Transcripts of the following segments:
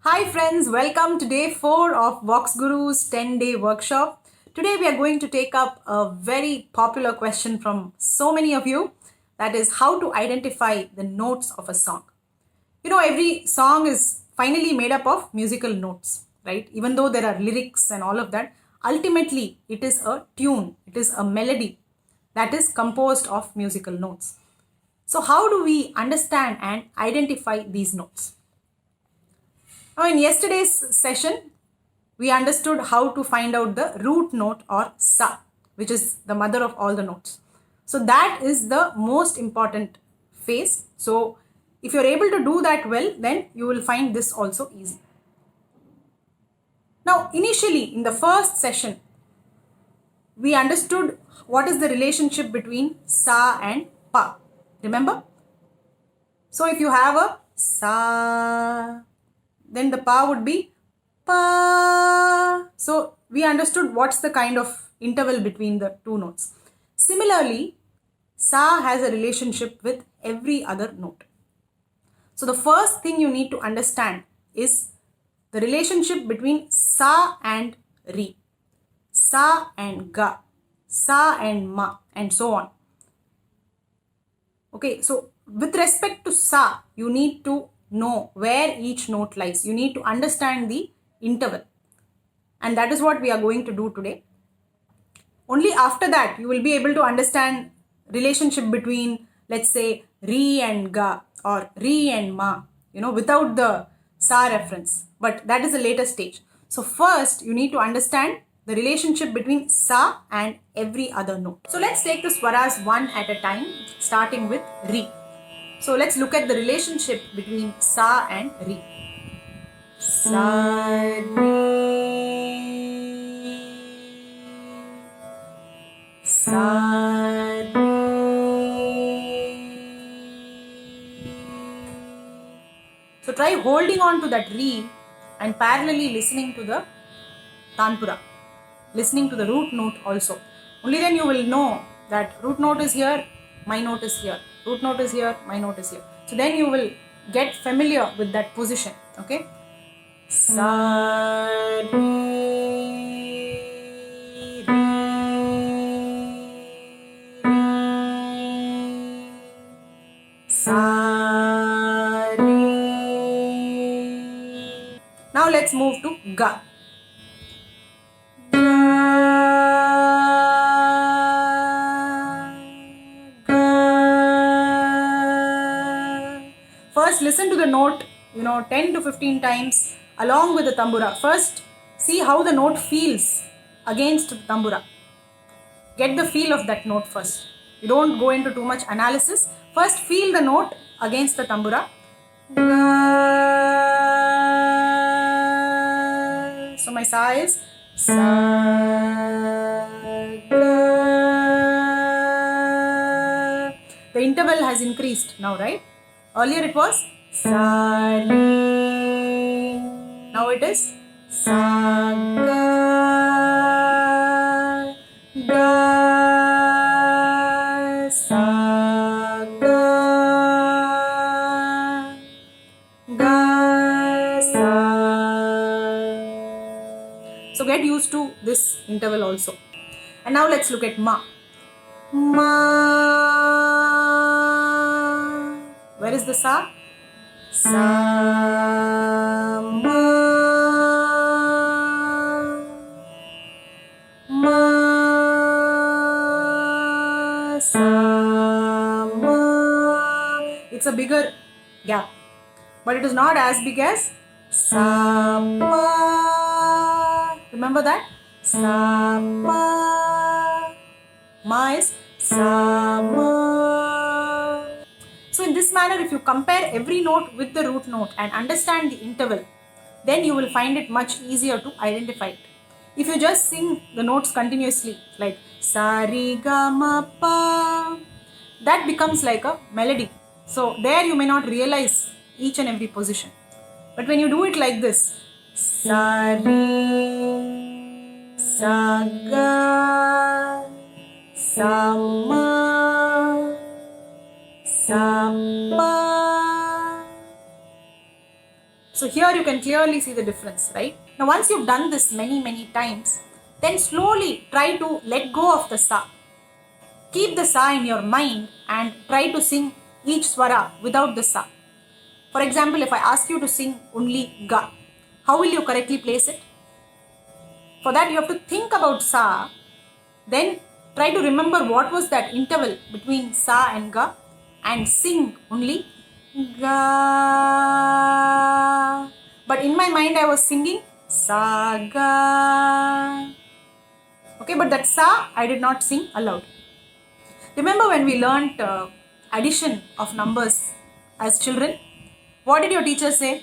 Hi friends, welcome to day 4 of Vox Guru's 10-day workshop. Today we are going to take up a very popular question from so many of you, that is how to identify the notes of a song. Every song is finally made up of musical notes, right? Even though there are lyrics and all of that, ultimately it is a tune, it is a melody that is composed of musical notes. So how do we understand and identify these notes? Now, in yesterday's session, we understood how to find out the root note or sa, which is the mother of all the notes. So that is the most important phase. So if you're able to do that well, then you will find this also easy. Now, initially in the first session, we understood what is the relationship between sa and pa. Remember? So if you have a sa, then the pa would be pa. So we understood what's the kind of interval between the two notes. Similarly, sa has a relationship with every other note. So the first thing you need to understand is the relationship between sa and ri, sa and ga, sa and ma, and so on. Okay, so with respect to sa, you need to know where each note lies. You need to understand the interval. And that is what we are going to do today. Only after that, you will be able to understand relationship between, let's say, ri and ga or ri and ma, without the sa reference. But that is a later stage. So first, you need to understand the relationship between sa and every other note. So let's take the swaras one at a time, starting with ri. So let's look at the relationship between sa and ri. Sa, ri, sa, ri. So try holding on to that ri and parallelly listening to the tanpura, listening to the root note also. Only then you will know that root note is here, my note is here, root note is here, my note is here. So then you will get familiar with that position. Okay. Sa, ri, ri, sa, ri. Now let's move to ga. First, listen to the note, 10 to 15 times along with the tambura. First, see how the note feels against the tambura. Get the feel of that note first. You don't go into too much analysis. First, feel the note against the tambura. So my sa is sa, ga. The interval has increased now, right? Earlier it was sa, ri. Now it is sa, ga, ga, sa, ga, ga, sa. So get used to this interval also. And now let's look at ma. Ma. Where is the sa? Sa, ma, ma, sa, ma. It's a bigger gap, but it is not as big as sa, pa. Remember that? Sa, pa. Ma is sa, ma. So in this manner, if you compare every note with the root note and understand the interval, then you will find it much easier to identify it. If you just sing the notes continuously, like sa, ri, ga, ma, pa, that becomes like a melody. So there you may not realize each and every position. But when you do it like this, sa, ri, sa, ga, sa, ma, sa, pa, So here you can clearly see the difference, right? Now once you've done this many times, then slowly try to let go of the sa. Keep the sa in your mind and try to sing each swara without the sa. For example, if I ask you to sing only ga, how will you correctly place it? For that you have to think about sa, then try to remember what was that interval between sa and ga and sing only ga. But in my mind I was singing sa ga. Okay, but that sa I did not sing aloud. Remember when we learnt addition of numbers as children? What did your teacher say?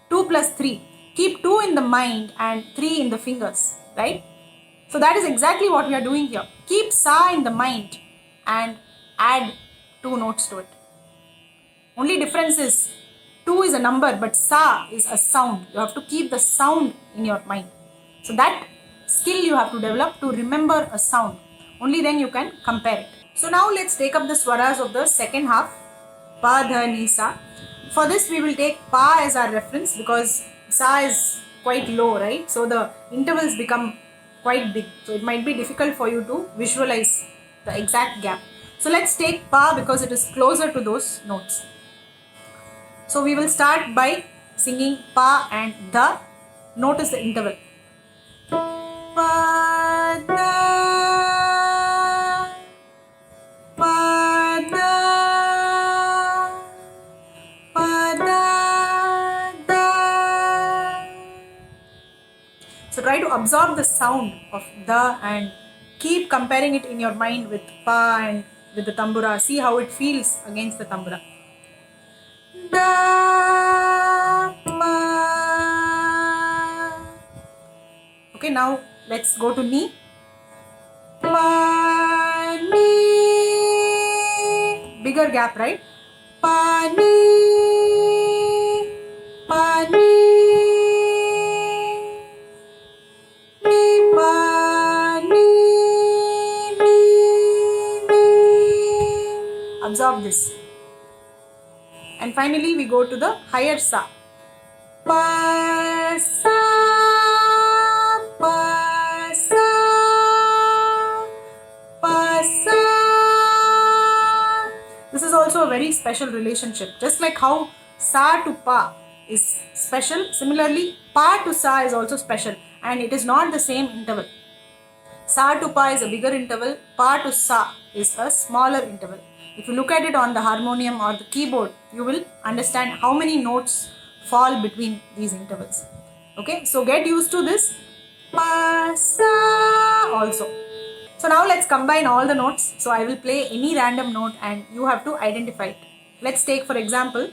2 plus 3. Keep 2 in the mind and 3 in the fingers, right? So that is exactly what we are doing here. Keep sa in the mind and add 2 notes to it. Only difference is 2 is a number but sa is a sound. You have to keep the sound in your mind. So that skill you have to develop to remember a sound. Only then you can compare it. So now let's take up the swaras of the second half. Pa, dha, ni, sa. For this we will take pa as our reference because sa is quite low, right? So the intervals become quite big. So it might be difficult for you to visualize the exact gap. So let's take pa because it is closer to those notes. So we will start by singing pa and the. Notice the interval. Pa, da, pa, da, pa, da, da. So try to absorb the sound of the and keep comparing it in your mind with pa and with the tambura. See how it feels against the tambura. Da, pa. Okay, now let's go to ni. Pa, ni. Bigger gap, right? Pa, ni. Pa, ni. Ni, pa, ni. Ni, ni. Absorb this. And finally we go to the higher sa. Pa, sa, pa, sa, pa, sa. This is also a very special relationship. Just like how sa to pa is special, similarly pa to sa is also special and it is not the same interval. Sa to pa is a bigger interval, pa to sa is a smaller interval. If you look at it on the harmonium or the keyboard, you will understand how many notes fall between these intervals. Okay, so get used to this pa, sa also. So now let's combine all the notes. So I will play any random note and you have to identify it. Let's take for example,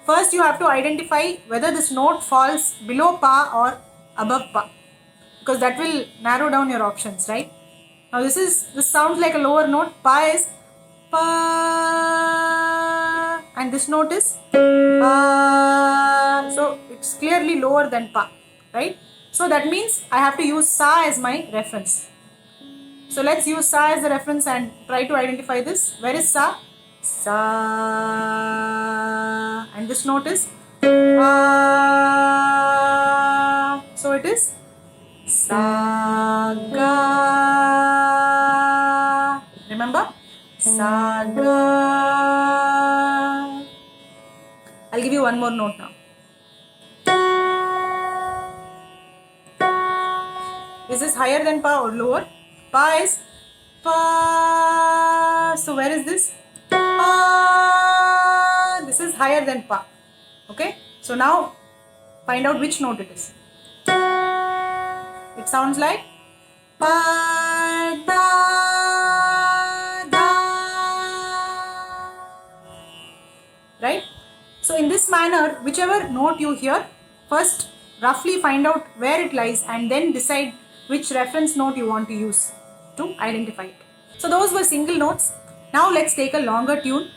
first you have to identify whether this note falls below pa or above pa, because that will narrow down your options, right? Now this sounds like a lower note. Pa is pa and this note is pa. So it's clearly lower than pa, right? So that means I have to use sa as my reference. So let's use sa as the reference and try to identify this. Where is sa? Sa. And this note is pa. So it is sa, ga. Remember? Sa, ga. I'll give you one more note now. Is this higher than pa or lower? Pa is pa. So where is this? Pa. This is higher than pa. Okay? So now find out which note it is. It sounds like pa, da, da. Right? So in this manner, whichever note you hear, first roughly find out where it lies and then decide which reference note you want to use to identify it. So those were single notes. Now let's take a longer tune.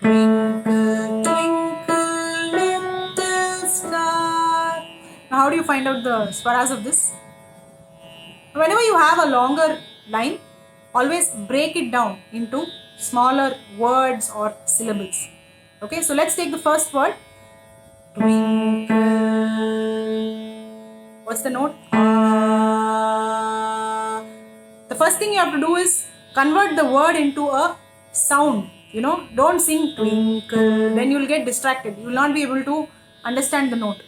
Twinkle, twinkle, little star. Now how do you find out the swaras of this? Whenever you have a longer line, always break it down into smaller words or syllables. Okay, so let's take the first word. Twinkle. What's the note? Ah. The first thing you have to do is convert the word into a sound. Don't sing twinkle, then you will get distracted. You will not be able to understand the note.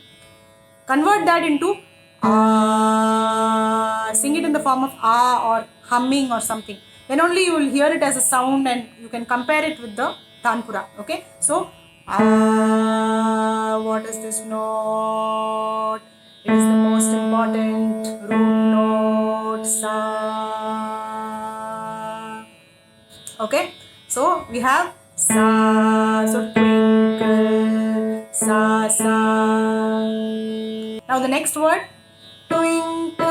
Convert that into ah. Sing it in the form of ah or humming or something. Then only you will hear it as a sound and you can compare it with the tanpura. Okay, so ah. What is this note? It is the most important root note, sa. Okay, so we have sa, so twinkle, sa, sa. Now the next word, twinkle,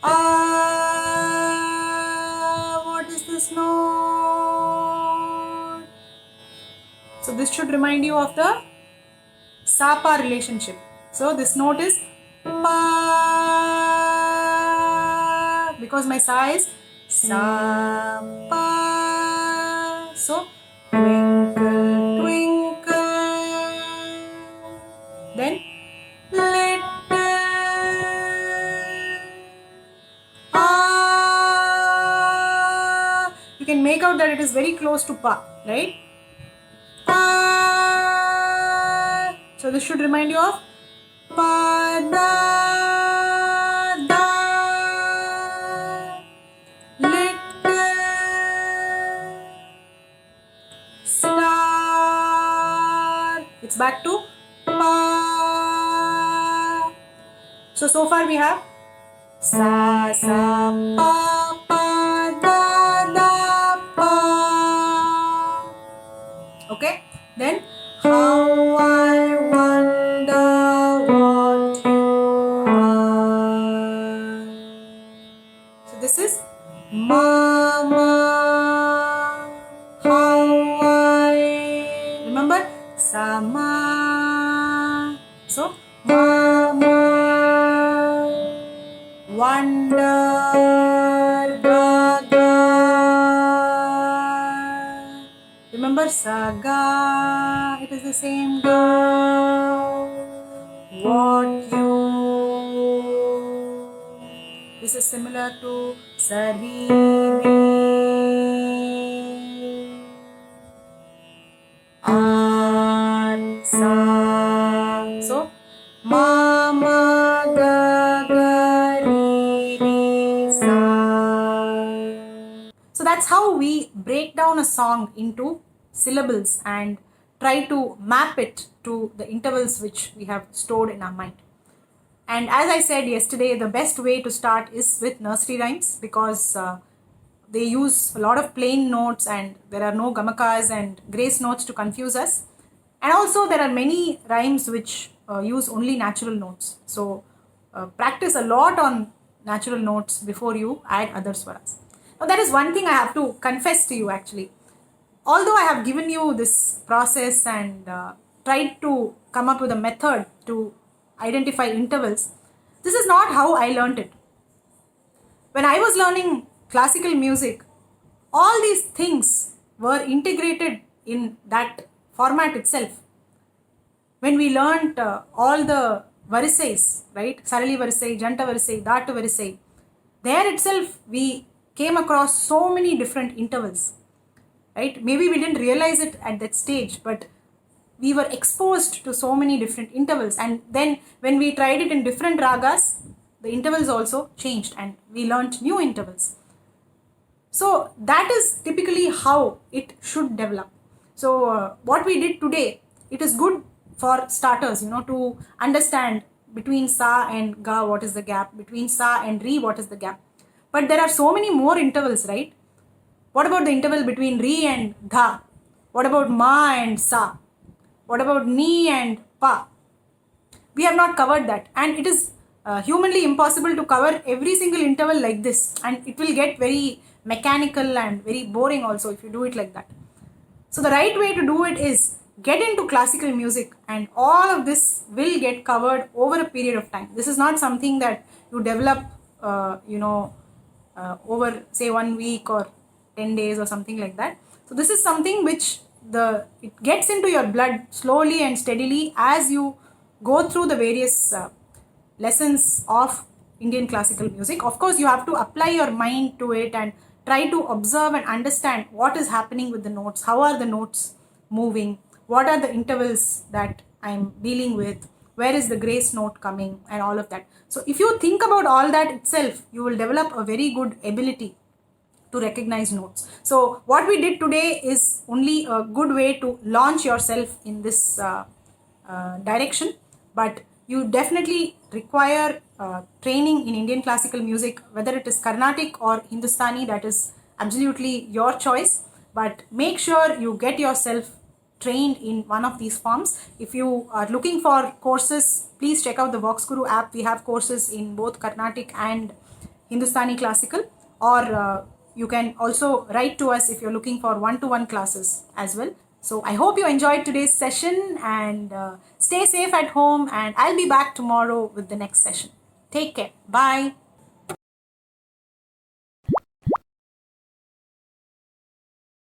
ah. What is this note? So this should remind you of the sa-pa relationship. So this note is pa, because my sa is sa-pa. So twinkle, twinkle. Then little ah. You can make out that it is very close to pa, right? So this should remind you of pa, da, da, little star. It's back to pa. So far we have sa, sa, pa, pa, da, da, pa. Okay, then how I wonder what you are. So this is mama. How I remember sama. So mama wonder gaga. Remember saga. It is the same girl. What you. This is similar to sari. Sa. So mama ga ga ri ri sa. So that's how we break down a song into syllables and try to map it to the intervals which we have stored in our mind. And as I said yesterday, the best way to start is with nursery rhymes because they use a lot of plain notes and there are no gamakas and grace notes to confuse us. And also there are many rhymes which use only natural notes. So practice a lot on natural notes before you add other swaras. Now that is one thing I have to confess to you actually. Although I have given you this process and tried to come up with a method to identify intervals, this is not how I learnt it. When I was learning classical music, all these things were integrated in that format itself. When we learnt all the varisays, right? Sarali varisai, Janta varisai, Datu varisai, there itself we came across so many different intervals. Right? Maybe we didn't realize it at that stage, but we were exposed to so many different intervals. And then when we tried it in different ragas, the intervals also changed and we learnt new intervals. So that is typically how it should develop. So what we did today, it is good for starters, to understand between sa and ga, what is the gap, between sa and ri, what is the gap. But there are so many more intervals, right? What about the interval between ri and dha? What about ma and sa? What about ni and pa? We have not covered that, and it is humanly impossible to cover every single interval like this, and it will get very mechanical and very boring also if you do it like that. So the right way to do it is get into classical music, and all of this will get covered over a period of time. This is not something that you develop over say 1 week or 10 days or something like that. So this is something which it gets into your blood slowly and steadily as you go through the various lessons of Indian classical music. Of course, you have to apply your mind to it and try to observe and understand what is happening with the notes, how are the notes moving, what are the intervals that I'm dealing with, where is the grace note coming, and all of that. So if you think about all that itself, you will develop a very good ability to recognize notes. So what we did today is only a good way to launch yourself in this direction, but you definitely require training in Indian classical music, whether it is Carnatic or Hindustani. That is absolutely your choice, but make sure you get yourself trained in one of these forms. If you are looking for courses, please check out the VoxGuru app. We have courses in both Carnatic and Hindustani classical, or you can also write to us if you're looking for one-to-one classes as well. So I hope you enjoyed today's session, and stay safe at home, and I'll be back tomorrow with the next session. Take care. Bye.